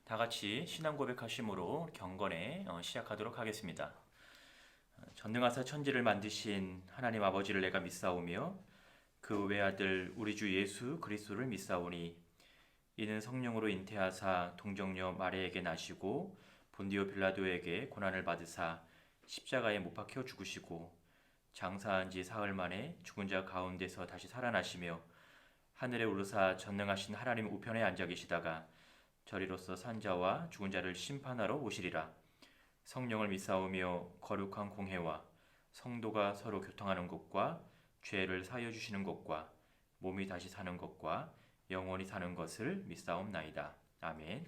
다 같이 신앙 고백하심으로 경건에 시작하도록 하겠습니다. 전능하사 천지를 만드신 하나님 아버지를 내가 믿사오며 그 외아들 우리 주 예수 그리스도를 믿사오니 이는 성령으로 잉태하사 동정녀 마리아에게 나시고 본디오 빌라도에게 고난을 받으사 십자가에 못 박혀 죽으시고 장사한 지 사흘 만에 죽은 자 가운데서 다시 살아나시며 하늘에 오르사 전능하신 하나님 우편에 앉아 계시다가 저리로서 산자와 죽은 자를 심판하러 오시리라. 성령을 믿사오며 거룩한 공회와 성도가 서로 교통하는 것과 죄를 사하여 주시는 것과 몸이 다시 사는 것과 영원히 사는 것을 믿사옵나이다. 아멘.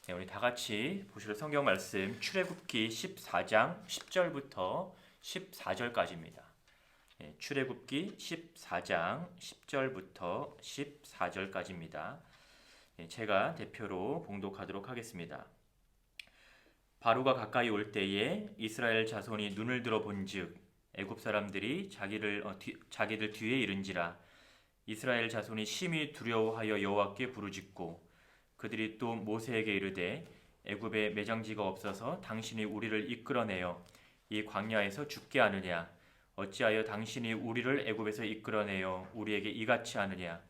네, 우리 다 같이 보실 성경 말씀 출애굽기 14장 10절부터 14절까지입니다. 네, 출애굽기 14장 10절부터 14절까지입니다. 제가 대표로 봉독하도록 하겠습니다. 바로가 가까이 올 때에 이스라엘 자손이 눈을 들어 본즉 애굽 사람들이 자기들 뒤에 이른지라. 이스라엘 자손이 심히 두려워하여 여호와께 부르짖고 그들이 또 모세에게 이르되 애굽에 매장지가 없어서 당신이 우리를 이끌어내어 이 광야에서 죽게 하느냐. 어찌하여 당신이 우리를 애굽에서 이끌어내어 우리에게 이같이 하느냐.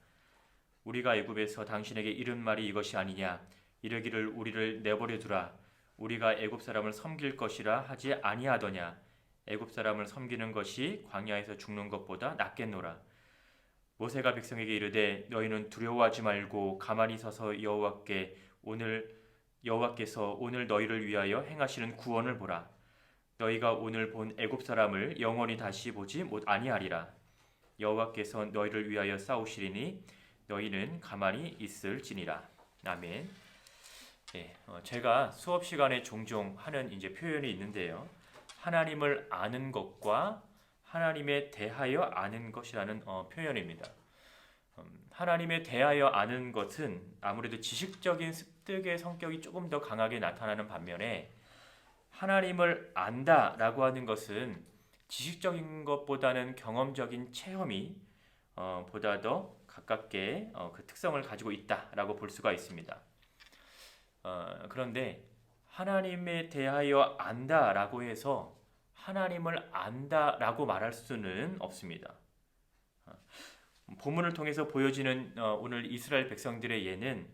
우리가 애굽에서 당신에게 이른 말이 이것이 아니냐. 이르기를 우리를 내버려 두라. 우리가 애굽 사람을 섬길 것이라 하지 아니하더냐. 애굽 사람을 섬기는 것이 광야에서 죽는 것보다 낫겠노라. 모세가 백성에게 이르되 너희는 두려워하지 말고 가만히 서서 여호와께서 오늘 너희를 위하여 행하시는 구원을 보라. 너희가 오늘 본 애굽 사람을 영원히 다시 보지 아니하리라. 여호와께서 너희를 위하여 싸우시리니 너희는 가만히 있을지니라. 아멘. 네, 제가 수업 시간에 종종 하는 표현이 있는데요. 하나님을 아는 것과 하나님에 대하여 아는 것이라는 표현입니다. 하나님에 대하여 아는 것은 아무래도 지식적인 습득의 성격이 조금 더 강하게 나타나는 반면에 하나님을 안다라고 하는 것은 지식적인 것보다는 경험적인 체험이 보다 더 가깝게 그 특성을 가지고 있다라고 볼 수가 있습니다. 그런데 하나님에 대하여 안다라고 해서 하나님을 안다라고 말할 수는 없습니다. 본문을 통해서 보여지는 오늘 이스라엘 백성들의 예는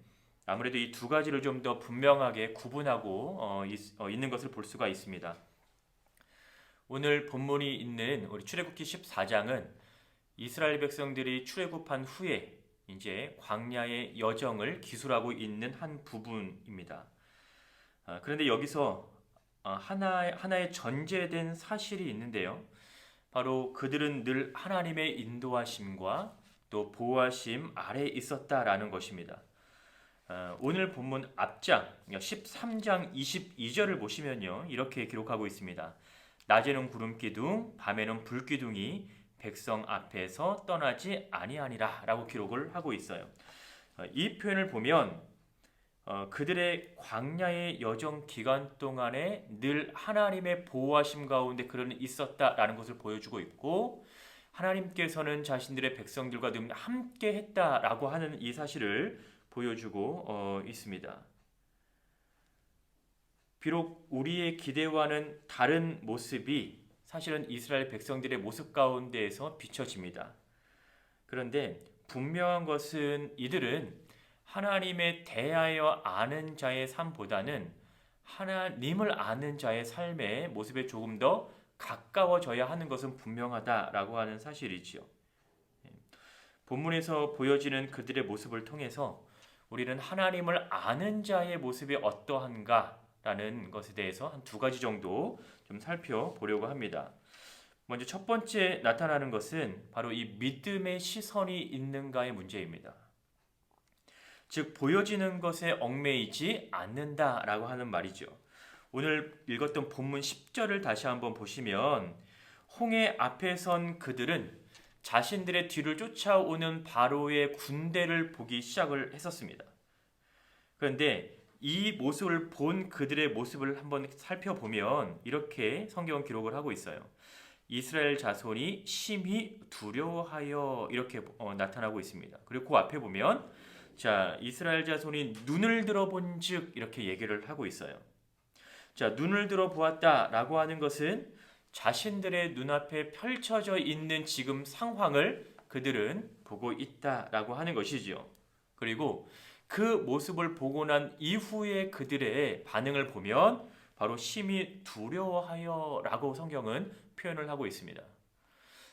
아무래도 이 두 가지를 좀 더 분명하게 구분하고 있는 것을 볼 수가 있습니다. 오늘 본문이 있는 우리 출애굽기 14장은 이스라엘 백성들이 출애굽한 후에 이제 광야의 여정을 기술하고 있는 한 부분입니다. 그런데 여기서 하나의 전제된 사실이 있는데요. 바로 그들은 늘 하나님의 인도하심과 또 보호하심 아래에 있었다라는 것입니다. 오늘 본문 앞장 13장 22절을 보시면요. 이렇게 기록하고 있습니다. 낮에는 구름기둥, 밤에는 불기둥이 백성 앞에서 떠나지 아니하니라 라고 기록을 하고 있어요. 이 표현을 보면 그들의 광야의 여정 기간 동안에 늘 하나님의 보호하심 가운데 그들은 있었다라는 것을 보여주고 있고, 하나님께서는 자신들의 백성들과 늘 함께 했다라고 하는 이 사실을 보여주고 있습니다. 비록 우리의 기대와는 다른 모습이 사실은 이스라엘 백성들의 모습 가운데에서 비춰집니다. 그런데 분명한 것은 이들은 하나님에 대하여 아는 자의 삶보다는 하나님을 아는 자의 삶의 모습에 조금 더 가까워져야 하는 것은 분명하다라고 하는 사실이지요. 본문에서 보여지는 그들의 모습을 통해서 우리는 하나님을 아는 자의 모습이 어떠한가라는 것에 대해서 한 두 가지 정도 좀 살펴보려고 합니다. 먼저 첫 번째 나타나는 것은 바로 이 믿음의 시선이 있는가의 문제입니다. 즉 보여지는 것에 얽매이지 않는다라고 하는 말이죠. 오늘 읽었던 본문 10절을 다시 한번 보시면 홍해 앞에 선 그들은 자신들의 뒤를 쫓아오는 바로의 군대를 보기 시작을 했었습니다. 그런데 이 모습을 본 그들의 모습을 한번 살펴보면 이렇게 성경은 기록을 하고 있어요. 이스라엘 자손이 심히 두려워하여 이렇게 나타나고 있습니다. 그리고 그 앞에 보면 자, 이스라엘 자손이 눈을 들어본즉 이렇게 얘기를 하고 있어요. 자, 눈을 들어 보았다라고 하는 것은 자신들의 눈앞에 펼쳐져 있는 지금 상황을 그들은 보고 있다라고 하는 것이지요. 그리고 그 모습을 보고 난 이후에 그들의 반응을 보면 바로 심히 두려워하여라고 성경은 표현을 하고 있습니다.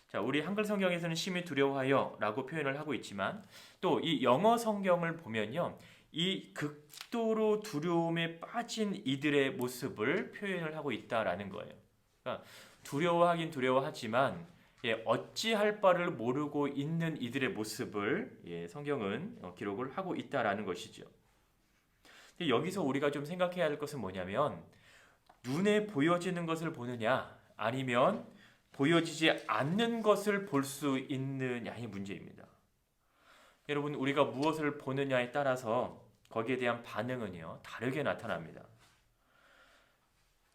자, 우리 한글 성경에서는 심히 두려워하여라고 표현을 하고 있지만 또 이 영어 성경을 보면요. 이 극도로 두려움에 빠진 이들의 모습을 표현을 하고 있다라는 거예요. 그러니까 두려워하긴 두려워하지만 어찌할 바를 모르고 있는 이들의 모습을 성경은 기록을 하고 있다라는 것이죠. 여기서 우리가 좀 생각해야 할 것은 뭐냐면 눈에 보여지는 것을 보느냐 아니면 보여지지 않는 것을 볼 수 있느냐의 문제입니다. 여러분, 우리가 무엇을 보느냐에 따라서 거기에 대한 반응은요 다르게 나타납니다.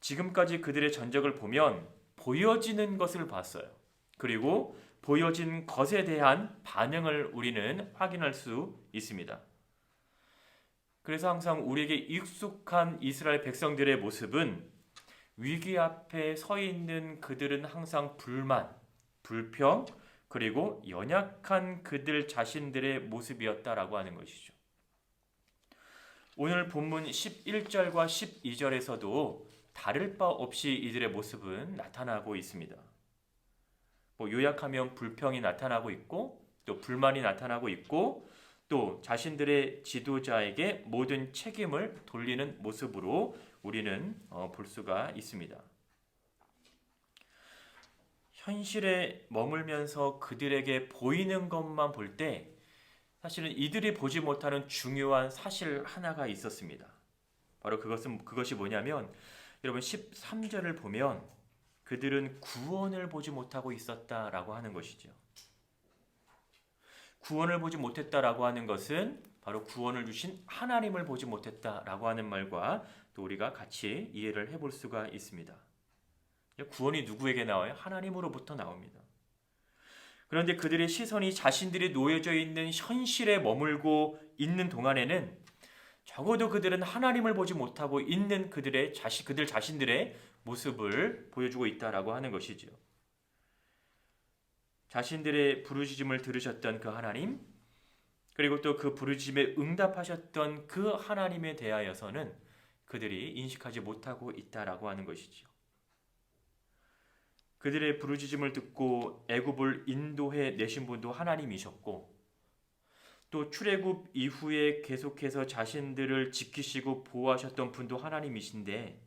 지금까지 그들의 전적을 보면 보여지는 것을 봤어요. 그리고 보여진 것에 대한 반응을 우리는 확인할 수 있습니다. 그래서 항상 우리에게 익숙한 이스라엘 백성들의 모습은 위기 앞에 서 있는 그들은 항상 불만, 불평, 그리고 연약한 그들 자신들의 모습이었다라고 하는 것이죠. 오늘 본문 11절과 12절에서도 다를 바 없이 이들의 모습은 나타나고 있습니다. 요약하면 불평이 나타나고 있고 또 불만이 나타나고 있고 또 자신들의 지도자에게 모든 책임을 돌리는 모습으로 우리는 볼 수가 있습니다. 현실에 머물면서 그들에게 보이는 것만 볼 때 사실은 이들이 보지 못하는 중요한 사실 하나가 있었습니다. 바로 그것이 뭐냐면 여러분 13절을 보면 그들은 구원을 보지 못하고 있었다라고 하는 것이죠. 구원을 보지 못했다라고 하는 것은 바로 구원을 주신 하나님을 보지 못했다라고 하는 말과 또 우리가 같이 이해를 해볼 수가 있습니다. 구원이 누구에게 나와요? 하나님으로부터 나옵니다. 그런데 그들의 시선이 자신들이 놓여져 있는 현실에 머물고 있는 동안에는 적어도 그들은 하나님을 보지 못하고 있는 그들 자신들의 모습을 보여주고 있다라고 하는 것이죠. 자신들의 부르짖음을 들으셨던 그 하나님, 그리고 또 그 부르짖음에 응답하셨던 그 하나님에 대하여서는 그들이 인식하지 못하고 있다라고 하는 것이죠. 그들의 부르짖음을 듣고 애굽을 인도해 내신 분도 하나님이셨고 또 출애굽 이후에 계속해서 자신들을 지키시고 보호하셨던 분도 하나님이신데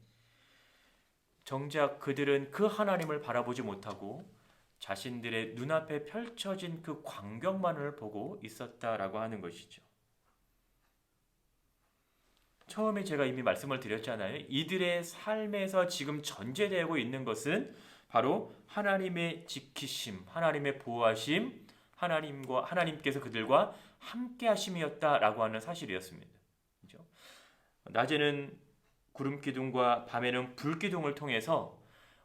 정작 그들은 그 하나님을 바라보지 못하고 자신들의 눈앞에 펼쳐진 그 광경만을 보고 있었다라고 하는 것이죠. 처음에 제가 이미 말씀을 드렸잖아요. 이들의 삶에서 지금 전제되고 있는 것은 바로 하나님의 지키심, 하나님의 보호하심, 하나님께서 그들과 함께 하심이었다라고 하는 사실이었습니다. 그렇죠? 낮에는 구름 기둥과 밤에는 불 기둥을 통해서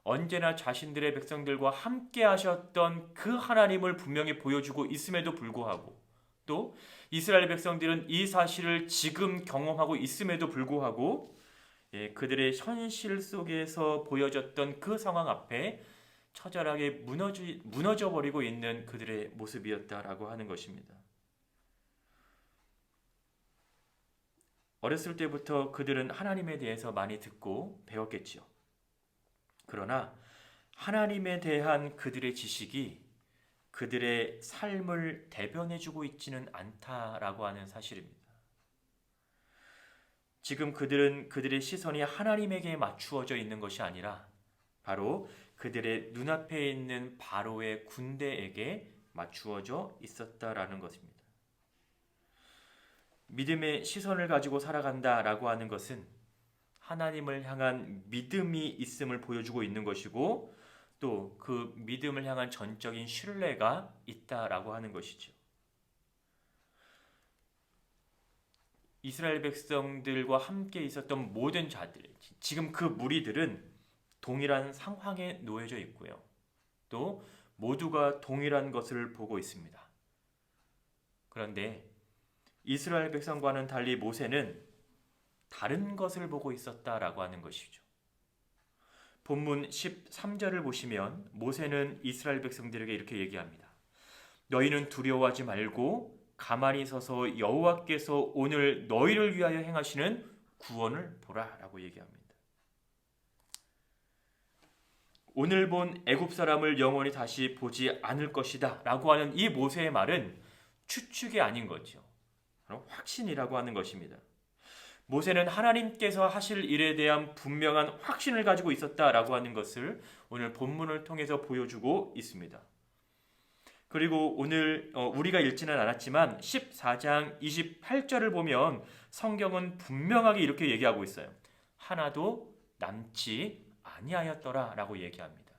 언제나 자신들의 백성들과 함께 하셨던 그 하나님을 분명히 보여주고 있음에도 불구하고 또 이스라엘 백성들은 이 사실을 지금 경험하고 있음에도 불구하고 그들의 현실 속에서 보여졌던 그 상황 앞에 처절하게 무너져 버리고 있는 그들의 모습이었다라고 하는 것입니다. 어렸을 때부터 그들은 하나님에 대해서 많이 듣고 배웠겠지요. 그러나 하나님에 대한 그들의 지식이 그들의 삶을 대변해주고 있지는 않다라고 하는 사실입니다. 지금 그들의 시선이 하나님에게 맞추어져 있는 것이 아니라 바로 그들의 눈앞에 있는 바로의 군대에게 맞추어져 있었다라는 것입니다. 믿음의 시선을 가지고 살아간다라고 하는 것은 하나님을 향한 믿음이 있음을 보여주고 있는 것이고 또 그 믿음을 향한 전적인 신뢰가 있다라고 하는 것이죠. 이스라엘 백성들과 함께 있었던 모든 자들, 지금 그 무리들은 동일한 상황에 놓여져 있고요. 또 모두가 동일한 것을 보고 있습니다. 그런데 이스라엘 백성과는 달리 모세는 다른 것을 보고 있었다라고 하는 것이죠. 본문 13절을 보시면 모세는 이스라엘 백성들에게 이렇게 얘기합니다. 너희는 두려워하지 말고 가만히 서서 여호와께서 오늘 너희를 위하여 행하시는 구원을 보라라고 얘기합니다. 오늘 본 애굽 사람을 영원히 다시 보지 않을 것이다 라고 하는 이 모세의 말은 추측이 아닌 거죠. 바로 확신이라고 하는 것입니다. 모세는 하나님께서 하실 일에 대한 분명한 확신을 가지고 있었다라고 하는 것을 오늘 본문을 통해서 보여주고 있습니다. 그리고 오늘 우리가 읽지는 않았지만 14장 28절을 보면 성경은 분명하게 이렇게 얘기하고 있어요. 하나도 남지 아니하였더라 라고 얘기합니다.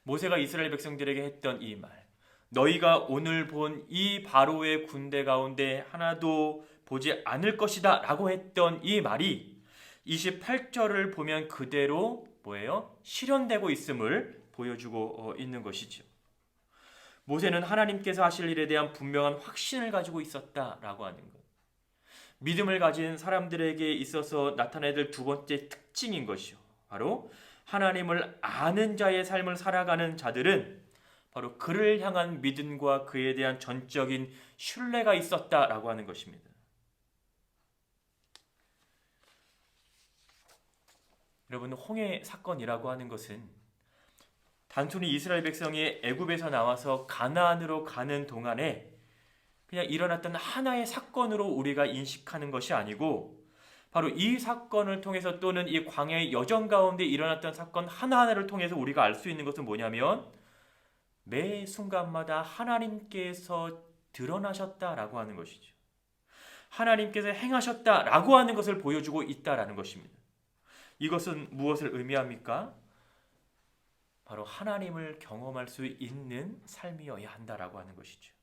모세가 이스라엘 백성들에게 했던 이 말, 너희가 오늘 본 이 바로의 군대 가운데 하나도 보지 않을 것이다 라고 했던 이 말이 28절을 보면 그대로 뭐예요? 실현되고 있음을 보여주고 있는 것이죠. 모세는 하나님께서 하실 일에 대한 분명한 확신을 가지고 있었다라고 하는 것. 믿음을 가진 사람들에게 있어서 나타내야 될 두 번째 특징인 것이요. 바로 하나님을 아는 자의 삶을 살아가는 자들은 바로 그를 향한 믿음과 그에 대한 전적인 신뢰가 있었다라고 하는 것입니다. 여러분, 홍해 사건이라고 하는 것은 단순히 이스라엘 백성이 애굽에서 나와서 가나안으로 가는 동안에 그냥 일어났던 하나의 사건으로 우리가 인식하는 것이 아니고 바로 이 사건을 통해서 또는 이 광야의 여정 가운데 일어났던 사건 하나하나를 통해서 우리가 알 수 있는 것은 뭐냐면 매 순간마다 하나님께서 드러나셨다라고 하는 것이죠. 하나님께서 행하셨다라고 하는 것을 보여주고 있다라는 것입니다. 이것은 무엇을 의미합니까? 바로 하나님을 경험할 수 있는 삶이어야 한다라고 하는 것이죠.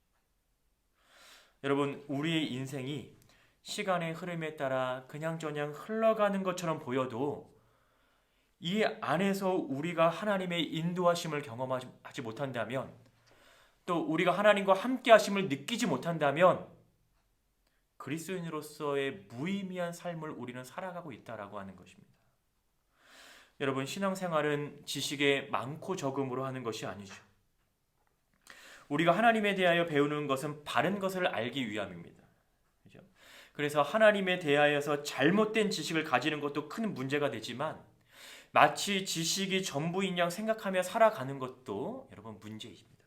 여러분, 우리의 인생이 시간의 흐름에 따라 그냥저냥 흘러가는 것처럼 보여도 이 안에서 우리가 하나님의 인도하심을 경험하지 못한다면, 또 우리가 하나님과 함께 하심을 느끼지 못한다면 그리스도인으로서의 무의미한 삶을 우리는 살아가고 있다라고 하는 것입니다. 여러분, 신앙생활은 지식의 많고 적음으로 하는 것이 아니죠. 우리가 하나님에 대하여 배우는 것은 바른 것을 알기 위함입니다. 그렇죠? 그래서 하나님에 대하여서 잘못된 지식을 가지는 것도 큰 문제가 되지만 마치 지식이 전부인 양 생각하며 살아가는 것도 여러분 문제입니다.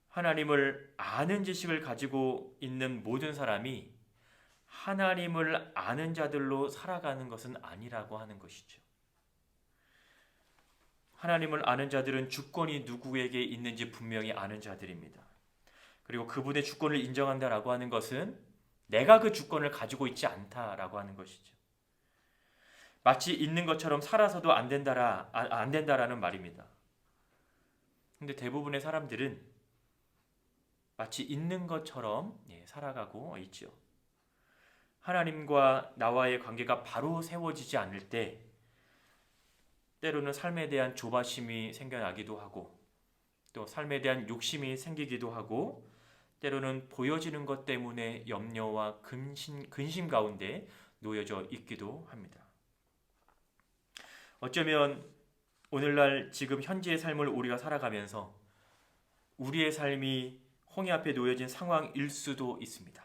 하나님을 아는 지식을 가지고 있는 모든 사람이 하나님을 아는 자들로 살아가는 것은 아니라고 하는 것이죠. 하나님을 아는 자들은 주권이 누구에게 있는지 분명히 아는 자들입니다. 그리고 그분의 주권을 인정한다라고 하는 것은 내가 그 주권을 가지고 있지 않다라고 하는 것이죠. 마치 있는 것처럼 살아서도 안 된다라는 말입니다. 근데 대부분의 사람들은 마치 있는 것처럼 살아가고 있죠. 하나님과 나와의 관계가 바로 세워지지 않을 때 때로는 삶에 대한 조바심이 생겨나기도 하고 또 삶에 대한 욕심이 생기기도 하고 때로는 보여지는 것 때문에 염려와 근심 가운데 놓여져 있기도 합니다. 어쩌면 오늘날 지금 현재의 삶을 우리가 살아가면서 우리의 삶이 홍해 앞에 놓여진 상황일 수도 있습니다.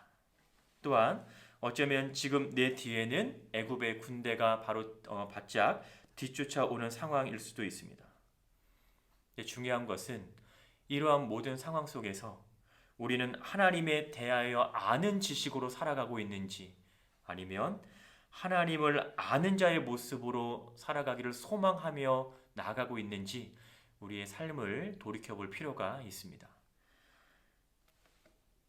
또한 어쩌면 지금 내 뒤에는 애굽의 군대가 바로 바짝 뒤쫓아오는 상황일 수도 있습니다. 중요한 것은 이러한 모든 상황 속에서 우리는 하나님에 대하여 아는 지식으로 살아가고 있는지 아니면 하나님을 아는 자의 모습으로 살아가기를 소망하며 나아가고 있는지 우리의 삶을 돌이켜볼 필요가 있습니다.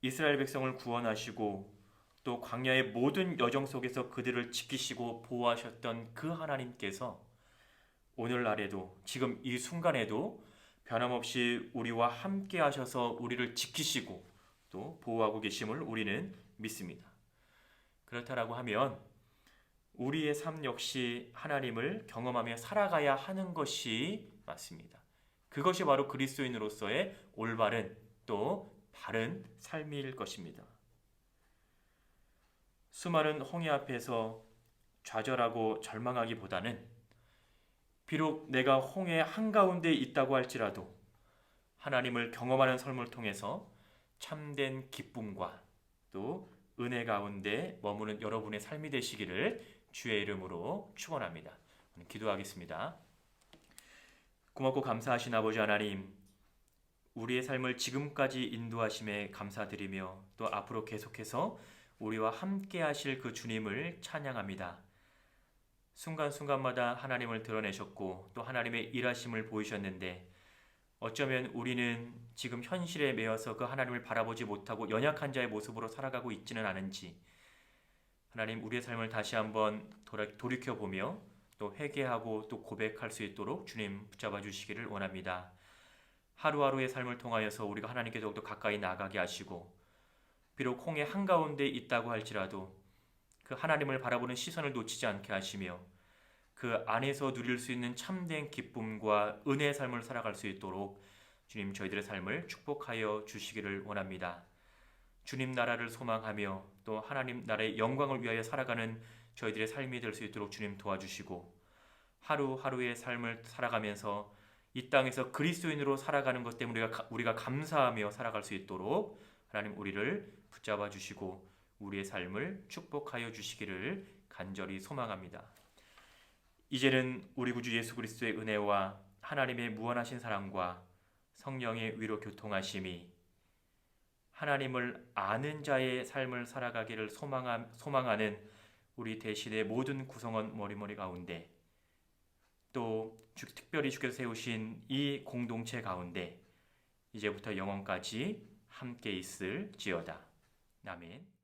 이스라엘 백성을 구원하시고 또 광야의 모든 여정 속에서 그들을 지키시고 보호하셨던 그 하나님께서 오늘날에도 지금 이 순간에도 변함없이 우리와 함께 하셔서 우리를 지키시고 또 보호하고 계심을 우리는 믿습니다. 그렇다라고 하면 우리의 삶 역시 하나님을 경험하며 살아가야 하는 것이 맞습니다. 그것이 바로 그리스도인으로서의 올바른 또 바른 삶일 것입니다. 수많은 홍해 앞에서 좌절하고 절망하기보다는 비록 내가 홍해 한가운데 있다고 할지라도 하나님을 경험하는 삶을 통해서 참된 기쁨과 또 은혜 가운데 머무는 여러분의 삶이 되시기를 주의 이름으로 축원합니다. 기도하겠습니다. 고맙고 감사하신 아버지 하나님, 우리의 삶을 지금까지 인도하심에 감사드리며 또 앞으로 계속해서 우리와 함께 하실 그 주님을 찬양합니다. 순간순간마다 하나님을 드러내셨고 또 하나님의 일하심을 보이셨는데 어쩌면 우리는 지금 현실에 매여서 그 하나님을 바라보지 못하고 연약한 자의 모습으로 살아가고 있지는 않은지 하나님, 우리의 삶을 다시 한번 돌이켜보며 또 회개하고 또 고백할 수 있도록 주님 붙잡아 주시기를 원합니다. 하루하루의 삶을 통하여서 우리가 하나님께 더욱더 가까이 나가게 하시고 비록 홍해 한가운데 있다고 할지라도 그 하나님을 바라보는 시선을 놓치지 않게 하시며 그 안에서 누릴 수 있는 참된 기쁨과 은혜의 삶을 살아갈 수 있도록 주님 저희들의 삶을 축복하여 주시기를 원합니다. 주님 나라를 소망하며 또 하나님 나라의 영광을 위하여 살아가는 저희들의 삶이 될 수 있도록 주님 도와주시고 하루하루의 삶을 살아가면서 이 땅에서 그리스도인으로 살아가는 것 때문에 우리가 감사하며 살아갈 수 있도록 하나님 우리를 붙잡아 주시고 우리의 삶을 축복하여 주시기를 간절히 소망합니다. 이제는 우리 구주 예수 그리스도의 은혜와 하나님의 무한하신 사랑과 성령의 위로 교통하심이 하나님을 아는 자의 삶을 살아가기를 소망하는 우리 대신의 모든 구성원 머리머리 가운데 또 특별히 주께서 세우신 이 공동체 가운데 이제부터 영원까지 함께 있을지어다. 아멘.